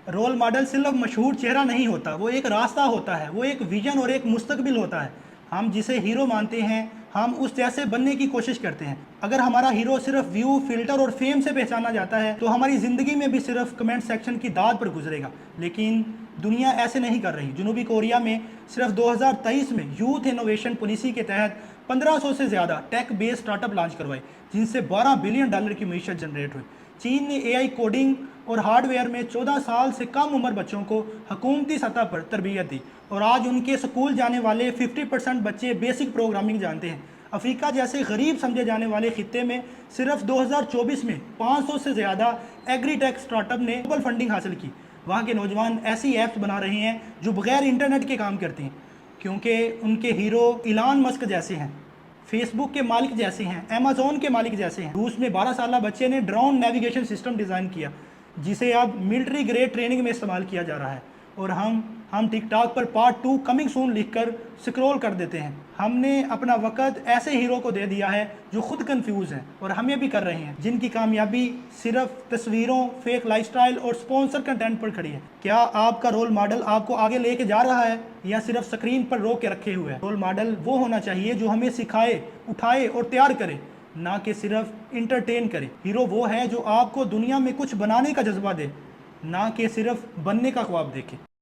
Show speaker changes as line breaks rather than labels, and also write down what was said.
Role model صرف مشہور چہرہ نہیں ہوتا، وہ ایک راستہ ہوتا ہے، وہ ایک ویژن اور ایک مستقبل ہوتا ہے۔ ہم جسے ہیرو مانتے ہیں، ہم اس جیسے بننے کی کوشش کرتے ہیں۔ اگر ہمارا ہیرو صرف ویو، فلٹر اور فیم سے پہچانا جاتا ہے تو ہماری زندگی میں بھی صرف کمنٹ سیکشن کی داد پر گزرے گا۔ لیکن دنیا ایسے نہیں کر رہی۔ جنوبی کوریا میں صرف 2023 میں یوتھ انوویشن پالیسی کے تحت 1500 سے زیادہ ٹیک بیس سٹارٹ اپ لانچ کروائے، جن سے $12 بلین کی معیشت جنریٹ ہوئی۔ چین نے اے آئی کوڈنگ اور ہارڈ ویئر میں 14 سال سے کم عمر بچوں کو حکومتی سطح پر تربیت دی، اور آج ان کے سکول جانے والے 50% بچے بیسک پروگرامنگ جانتے ہیں۔ افریقہ جیسے غریب سمجھے جانے والے خطے میں صرف 2024 میں 500 سے زیادہ ایگری ٹیک سٹارٹ اپ نے گلوبل فنڈنگ حاصل کی۔ وہاں کے نوجوان ایسی ایپس بنا رہے ہیں جو بغیر انٹرنیٹ کے کام کرتے ہیں، کیونکہ ان کے ہیرو ایلان مسک جیسے ہیں، فیس بک کے مالک جیسے ہیں، امیزون کے مالک جیسے ہیں۔ روس میں 12 سالہ بچے نے ڈرون نیویگیشن سسٹم ڈیزائن کیا، جسے اب ملٹری گریڈ ٹریننگ میں استعمال کیا جا رہا ہے، اور ہم ٹک ٹاک پر پارٹ 2 کمنگ سون لکھ کر سکرول کر دیتے ہیں۔ ہم نے اپنا وقت ایسے ہیرو کو دے دیا ہے جو خود کنفیوز ہیں، اور ہم یہ بھی کر رہے ہیں، جن کی کامیابی صرف تصویروں، فیک لائف سٹائل اور سپونسر کنٹینٹ پر کھڑی ہے۔ کیا آپ کا رول ماڈل آپ کو آگے لے کے جا رہا ہے، یا صرف سکرین پر روک کے رکھے ہوئے ہے؟ رول ماڈل وہ ہونا چاہیے جو ہمیں سکھائے، اٹھائے اور تیار کرے، نہ کہ صرف انٹرٹین کرے۔ ہیرو وہ ہے جو آپ کو دنیا میں کچھ بنانے کا جذبہ دے، نہ کہ صرف بننے کا خواب دیکھے۔